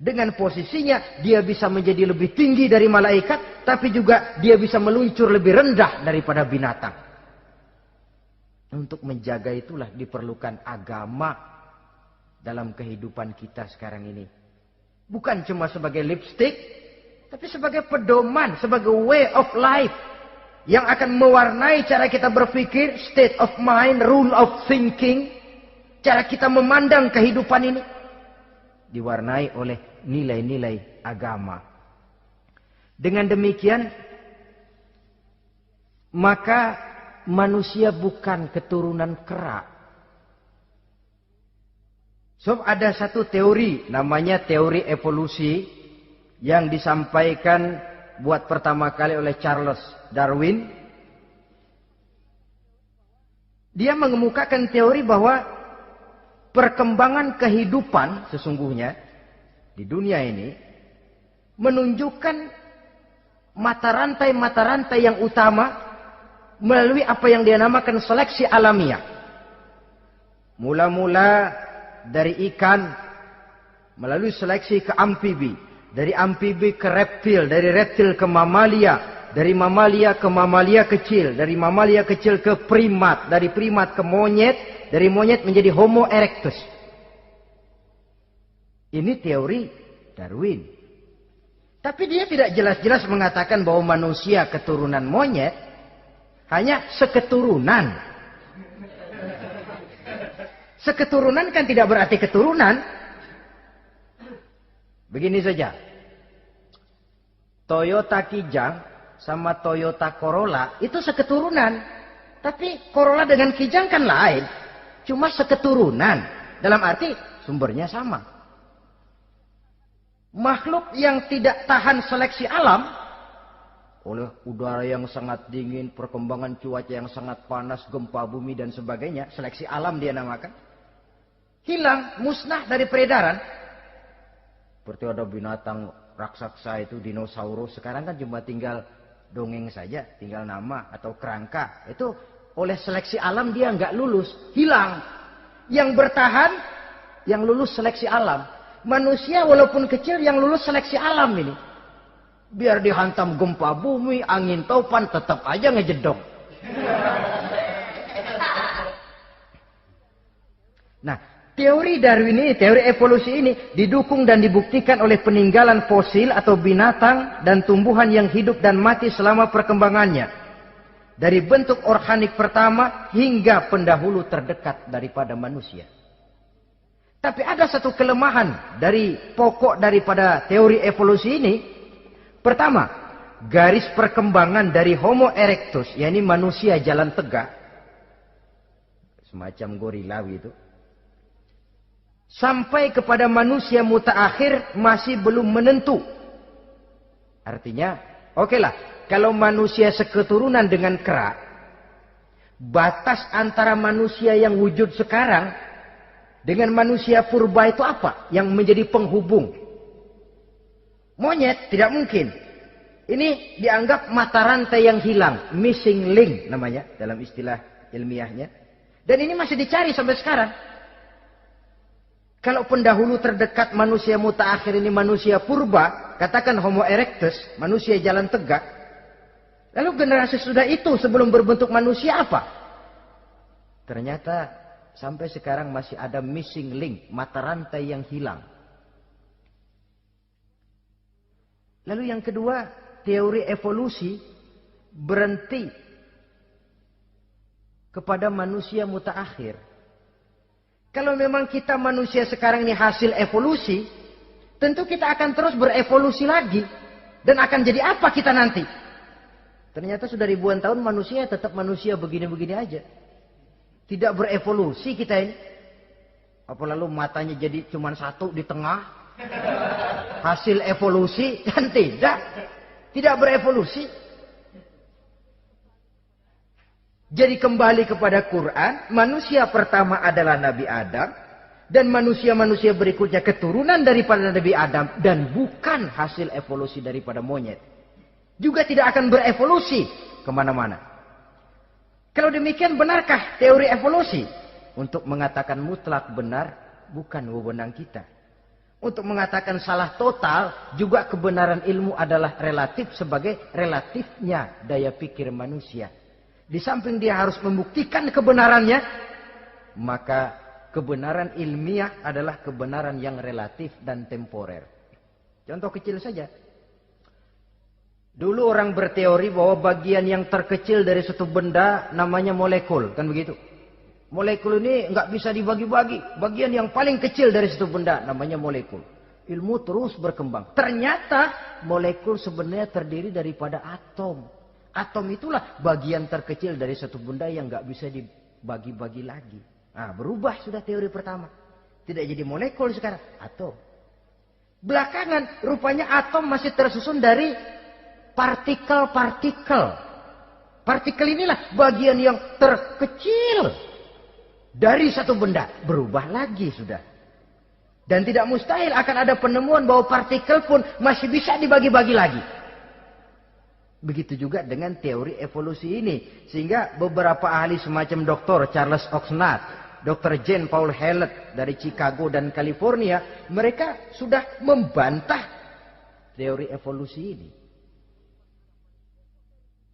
Speaker 1: Dengan posisinya dia bisa menjadi lebih tinggi dari malaikat, tapi juga dia bisa meluncur lebih rendah daripada binatang. Untuk menjaga itulah diperlukan agama dalam kehidupan kita sekarang ini. Bukan cuma sebagai lipstick, tapi sebagai pedoman, sebagai way of life yang akan mewarnai cara kita berpikir, state of mind, rule of thinking, cara kita memandang kehidupan ini diwarnai oleh nilai-nilai agama. Dengan demikian, maka manusia bukan keturunan kera. So, ada satu teori, namanya teori evolusi, yang disampaikan buat pertama kali oleh Charles Darwin. Dia mengemukakan teori bahwa perkembangan kehidupan sesungguhnya di dunia ini menunjukkan mata rantai yang utama melalui apa yang dia namakan seleksi alamiah. Mula-mula dari ikan melalui seleksi ke amfibi, dari amfibi ke reptil, dari reptil ke mamalia, dari mamalia ke mamalia kecil, dari mamalia kecil ke primat, dari primat ke monyet, dari monyet menjadi Homo erectus. Ini teori Darwin. Tapi dia tidak jelas-jelas mengatakan bahwa manusia keturunan monyet, hanya seketurunan. Seketurunan kan tidak berarti keturunan. Begini saja. Toyota Kijang sama Toyota Corolla itu seketurunan. Tapi Corolla dengan Kijang kan lain. Cuma seketurunan. Dalam arti sumbernya sama. Makhluk yang tidak tahan seleksi alam oleh udara yang sangat dingin, perkembangan cuaca yang sangat panas, gempa bumi dan sebagainya, seleksi alam dia namakan, hilang, musnah dari peredaran. Seperti ada binatang raksasa itu, dinosaurus, sekarang kan cuma tinggal dongeng saja, tinggal nama atau kerangka. Itu oleh seleksi alam dia nggak lulus, hilang. Yang bertahan, yang lulus seleksi alam. Manusia walaupun kecil yang lulus seleksi alam ini. Biar dihantam gempa bumi, angin topan, tetap aja ngejedok. Nah, teori Darwin ini, teori evolusi ini didukung dan dibuktikan oleh peninggalan fosil atau binatang dan tumbuhan yang hidup dan mati selama perkembangannya. Dari bentuk organik pertama hingga pendahulu terdekat daripada manusia. Tapi ada satu kelemahan dari pokok daripada teori evolusi ini. Pertama, garis perkembangan dari Homo erectus, yakni manusia jalan tegak, semacam gorilawi itu, sampai kepada manusia mutaakhir masih belum menentu. Artinya, okelah, kalau manusia seketurunan dengan kera, batas antara manusia yang wujud sekarang dengan manusia purba itu apa? Yang menjadi penghubung. Monyet tidak mungkin. Ini dianggap mata rantai yang hilang. Missing link namanya dalam istilah ilmiahnya. Dan ini masih dicari sampai sekarang. Kalau pendahulu terdekat manusia mutaakhir ini manusia purba, katakan Homo erectus, manusia jalan tegak. Lalu generasi sudah itu sebelum berbentuk manusia apa? Ternyata sampai sekarang masih ada missing link, mata rantai yang hilang. Lalu yang kedua, teori evolusi berhenti kepada manusia mutaakhir. Kalau memang kita manusia sekarang ini hasil evolusi, tentu kita akan terus berevolusi lagi. Dan akan jadi apa kita nanti? Ternyata sudah ribuan tahun manusia tetap manusia begini-begini aja. Tidak berevolusi kita ini. Apa lalu matanya jadi cuma satu di tengah? Hasil evolusi? Kan tidak. Tidak berevolusi. Jadi kembali kepada Quran, manusia pertama adalah Nabi Adam. Dan manusia-manusia berikutnya keturunan daripada Nabi Adam. Dan bukan hasil evolusi daripada monyet. Juga tidak akan berevolusi kemana-mana. Kalau demikian benarkah teori evolusi? Untuk mengatakan mutlak benar, bukan wewenang kita. Untuk mengatakan salah total, juga kebenaran ilmu adalah relatif sebagai relatifnya daya pikir manusia. Di samping dia harus membuktikan kebenarannya, maka kebenaran ilmiah adalah kebenaran yang relatif dan temporer. Contoh kecil saja. Dulu orang berteori bahwa bagian yang terkecil dari suatu benda namanya molekul, kan begitu? Molekul ini nggak bisa dibagi-bagi. Bagian yang paling kecil dari suatu benda namanya molekul. Ilmu terus berkembang. Ternyata molekul sebenarnya terdiri daripada atom. Atom itulah bagian terkecil dari suatu benda yang nggak bisa dibagi-bagi lagi. Nah, berubah sudah teori pertama. Tidak jadi molekul sekarang, atom. Belakangan rupanya atom masih tersusun dari partikel-partikel. Partikel inilah bagian yang terkecil dari satu benda, berubah lagi sudah. Dan tidak mustahil akan ada penemuan bahwa partikel pun masih bisa dibagi-bagi lagi. Begitu juga dengan teori evolusi ini. Sehingga beberapa ahli semacam Dr. Charles Oxnard, Dr. Jane Paul Hallett dari Chicago dan California, mereka sudah membantah teori evolusi ini.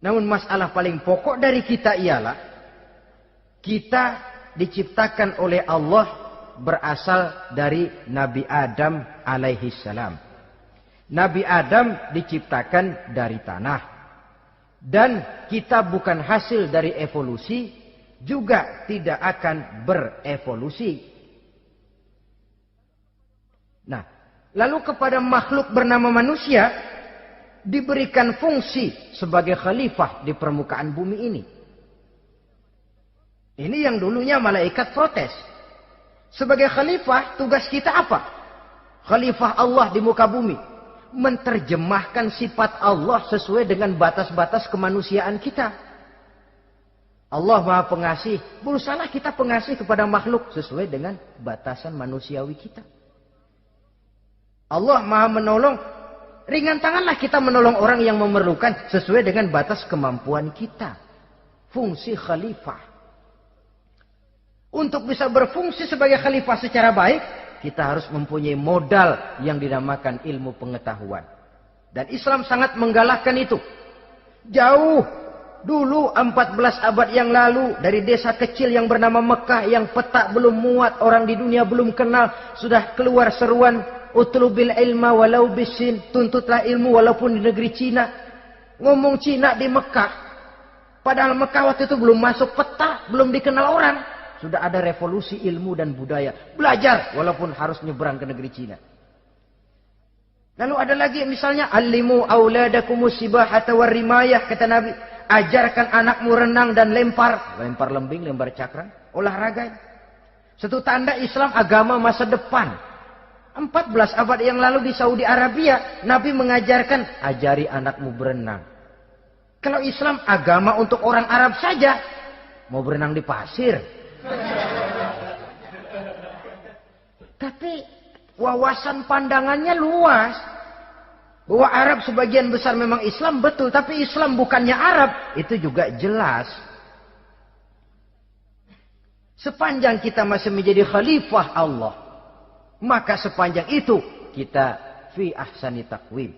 Speaker 1: Namun masalah paling pokok dari kita ialah kita diciptakan oleh Allah berasal dari Nabi Adam alaihi salam. Nabi Adam diciptakan dari tanah. Dan kita bukan hasil dari evolusi, juga tidak akan berevolusi. Nah, lalu kepada makhluk bernama manusia diberikan fungsi sebagai khalifah di permukaan bumi ini. Ini yang dulunya malaikat protes. Sebagai khalifah, tugas kita apa? Khalifah Allah di muka bumi. Menerjemahkan sifat Allah sesuai dengan batas-batas kemanusiaan kita. Allah Maha Pengasih. Berusahalah kita pengasih kepada makhluk sesuai dengan batasan manusiawi kita. Allah Maha Menolong. Ringan tanganlah kita menolong orang yang memerlukan sesuai dengan batas kemampuan kita. Fungsi khalifah. Untuk bisa berfungsi sebagai khalifah secara baik, kita harus mempunyai modal yang dinamakan ilmu pengetahuan. Dan Islam sangat menggalakkan itu. Jauh dulu 14 abad yang lalu, dari desa kecil yang bernama Mekah yang peta belum muat, orang di dunia belum kenal, sudah keluar seruan utlubil ilma walau bisin, tuntutlah ilmu walaupun di negeri Cina. Ngomong Cina di Mekah, padahal Mekah waktu itu belum masuk peta, belum dikenal orang. Sudah ada revolusi ilmu dan budaya. Belajar walaupun harus nyebrang ke negeri Cina. Lalu ada lagi misalnya, Alimu auladakumus sibahata warrimayah, kata Nabi. Ajarkan anakmu renang dan lempar. Lempar lembing, lempar cakram. Olahraga. Satu tanda Islam agama masa depan. 14 abad yang lalu di Saudi Arabia, Nabi mengajarkan, ajari anakmu berenang. Kalau Islam agama untuk orang Arab saja, mau berenang di pasir. Tapi wawasan pandangannya luas. Bahwa Arab sebagian besar memang Islam, betul. Tapi Islam bukannya Arab, itu juga jelas. Sepanjang kita masih menjadi khalifah Allah, maka sepanjang itu kita fi ahsani taqwim.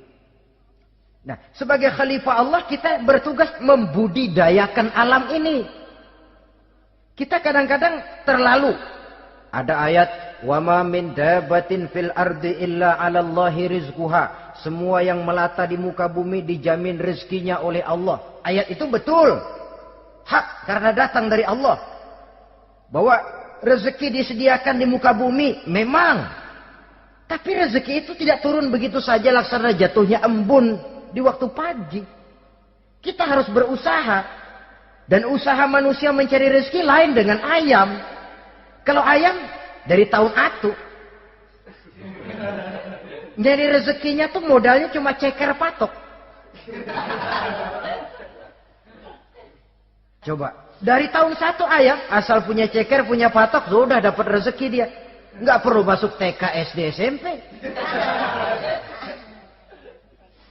Speaker 1: Nah, sebagai khalifah Allah kita bertugas membudidayakan alam ini. Kita kadang-kadang terlalu. Ada ayat, wa ma min dabatin fil ardi illa 'alallahi rizquha. Semua yang melata di muka bumi dijamin rezekinya oleh Allah. Ayat itu betul. Hak karena datang dari Allah. Bahwa rezeki disediakan di muka bumi, memang. Tapi rezeki itu tidak turun begitu saja laksana jatuhnya embun di waktu pagi. Kita harus berusaha. Dan usaha manusia mencari rezeki lain dengan ayam. Kalau ayam dari tahun atu. Jadi rezekinya tuh modalnya cuma ceker patok. Coba. Dari tahun 1 ayam, asal punya ceker, punya patok, sudah dapat rezeki dia. Nggak perlu masuk TK, SD, SMP.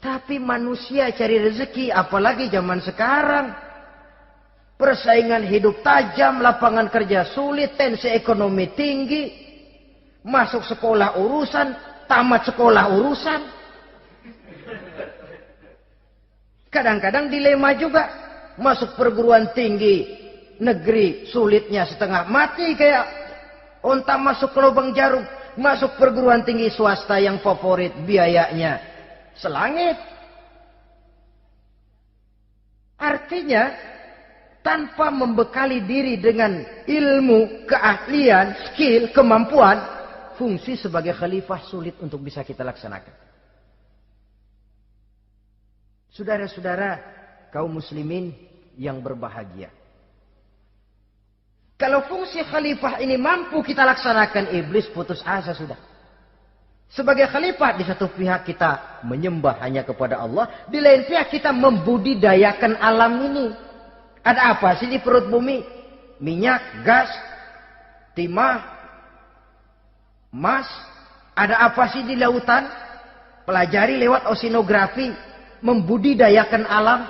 Speaker 1: Tapi manusia cari rezeki, apalagi zaman sekarang. Persaingan hidup tajam, lapangan kerja sulit, tensi ekonomi tinggi. Masuk sekolah urusan, tamat sekolah urusan. Kadang-kadang dilema juga. Masuk perguruan tinggi negeri sulitnya setengah mati kayak onta masuk ke lubang jarum. Masuk perguruan tinggi swasta yang favorit biayanya selangit. Artinya tanpa membekali diri dengan ilmu, keahlian, skill, kemampuan, fungsi sebagai khalifah sulit untuk bisa kita laksanakan. Saudara-saudara kaum muslimin yang berbahagia. Kalau fungsi khalifah ini mampu kita laksanakan, iblis putus asa sudah. Sebagai khalifah di satu pihak kita menyembah hanya kepada Allah, di lain pihak kita membudidayakan alam ini. Ada apa sih di perut bumi? Minyak, gas, timah, emas. Ada apa sih di lautan? Pelajari lewat oceanografi. Membudidayakan alam.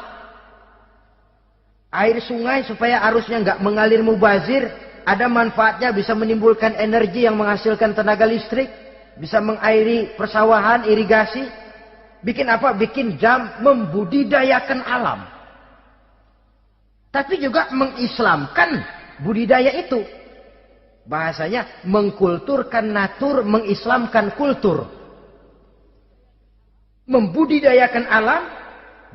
Speaker 1: Air sungai supaya arusnya nggak mengalir mubazir. Ada manfaatnya, bisa menimbulkan energi yang menghasilkan tenaga listrik. Bisa mengairi persawahan, irigasi. Bikin apa? Bikin jam. Membudidayakan alam. Tapi juga mengislamkan budidaya itu. Bahasanya mengkulturkan natur, mengislamkan kultur. Membudidayakan alam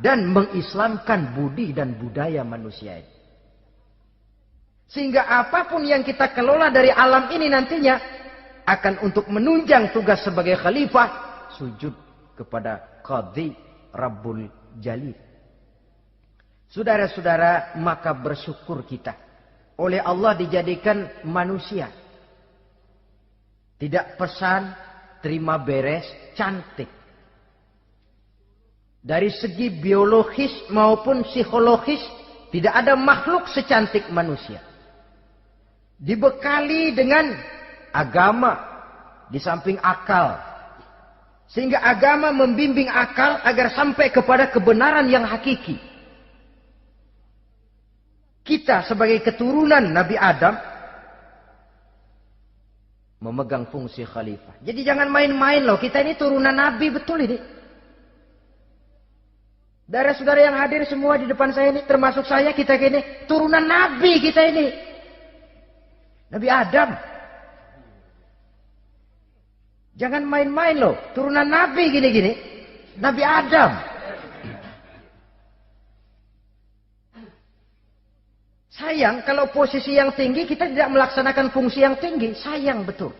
Speaker 1: dan mengislamkan budi dan budaya manusia ini. Sehingga apapun yang kita kelola dari alam ini nantinya akan untuk menunjang tugas sebagai khalifah sujud kepada Qadhi Rabbul Jalil. Saudara-saudara, maka bersyukur kita oleh Allah dijadikan manusia. Tidak pesan, terima beres, cantik. Dari segi biologis maupun psikologis, tidak ada makhluk secantik manusia. Dibekali dengan agama, di samping akal. Sehingga agama membimbing akal agar sampai kepada kebenaran yang hakiki. Kita sebagai keturunan Nabi Adam, memegang fungsi khalifah. Jadi jangan main-main loh, kita ini turunan Nabi, betul ini. Saudara-saudara yang hadir semua di depan saya ini, termasuk saya, kita gini, turunan Nabi kita ini. Nabi Adam. Jangan main-main loh, turunan Nabi gini-gini. Nabi Adam. Sayang kalau posisi yang tinggi kita tidak melaksanakan fungsi yang tinggi. Sayang betul.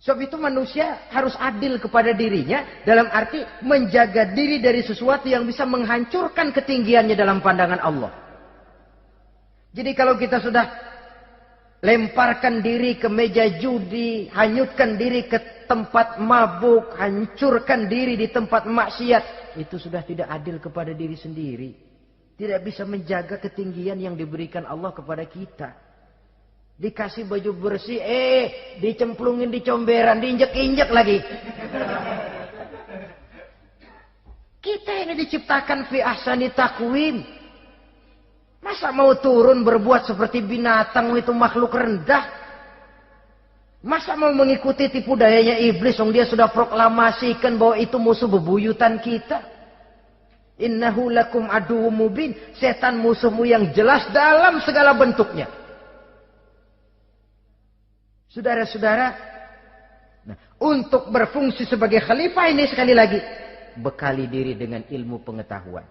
Speaker 1: Sebab itu manusia harus adil kepada dirinya dalam arti menjaga diri dari sesuatu yang bisa menghancurkan ketinggiannya dalam pandangan Allah. Jadi kalau kita sudah lemparkan diri ke meja judi, hanyutkan diri ke tempat mabuk, hancurkan diri di tempat maksiat, itu sudah tidak adil kepada diri sendiri. Tidak bisa menjaga ketinggian yang diberikan Allah kepada kita. Dikasih baju bersih, dicemplungin di comberan, diinjek-injek lagi. Kita ini diciptakan fi ahsani taqwim. Masa mau turun berbuat seperti binatang, itu makhluk rendah? Masa mau mengikuti tipu dayanya iblis, yang dia sudah proklamasikan bahwa itu musuh bebuyutan kita? Innahu lakum aduwwum mubin. Setan musuhmu yang jelas dalam segala bentuknya. Saudara-saudara, nah, untuk berfungsi sebagai khalifah ini sekali lagi, bekali diri dengan ilmu pengetahuan.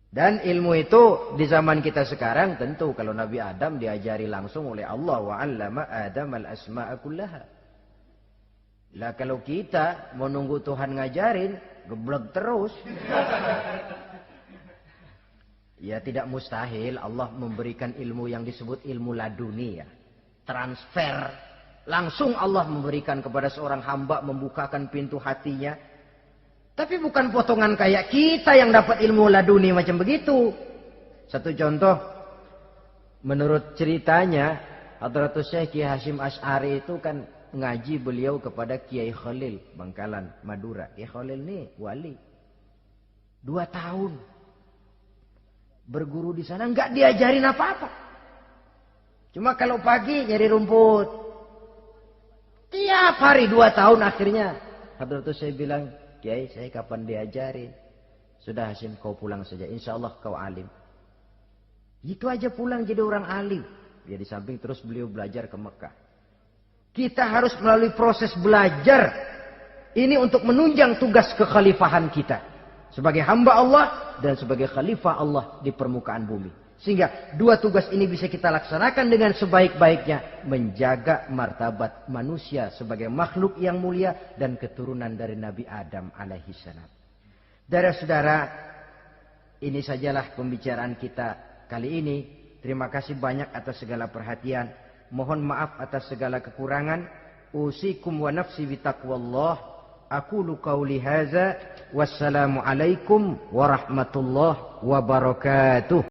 Speaker 1: Dan ilmu itu di zaman kita sekarang tentu kalau Nabi Adam diajari langsung oleh Allah, wa 'allama Adam al-asma'a kullaha. Lah kalau kita mau nunggu Tuhan ngajarin, geblek terus. Ya tidak mustahil Allah memberikan ilmu yang disebut ilmu laduni ya. Transfer. Langsung Allah memberikan kepada seorang hamba, membukakan pintu hatinya. Tapi bukan potongan kayak kita yang dapat ilmu laduni macam begitu. Satu contoh. Menurut ceritanya, Hadratus Syekh Kiai Hasyim Asy'ari itu kan ngaji beliau kepada Kiai Khalil, Bangkalan, Madura. Kiai Khalil ini wali. 2 tahun. Berguru di sana, nggak diajarin apa-apa. Cuma kalau pagi nyari rumput. Tiap hari 2 tahun akhirnya. Hadratus saya bilang, Kiai saya kapan diajarin? Sudah Hasim kau pulang saja. Insya Allah kau alim. Itu aja pulang jadi orang alim. Ya di samping terus beliau belajar ke Mekah. Kita harus melalui proses belajar. Ini untuk menunjang tugas kekhalifahan kita. Sebagai hamba Allah dan sebagai khalifah Allah di permukaan bumi. Sehingga 2 tugas ini bisa kita laksanakan dengan sebaik-baiknya. Menjaga martabat manusia sebagai makhluk yang mulia dan keturunan dari Nabi Adam alaihissalam. Saudara-saudara, ini sajalah pembicaraan kita kali ini. Terima kasih banyak atas segala perhatian. Mohon maaf atas segala kekurangan. Usikum wa nafsi bitaqwallah. Aqulu qauli hadza. Wassalamu alaikum warahmatullahi wabarakatuh.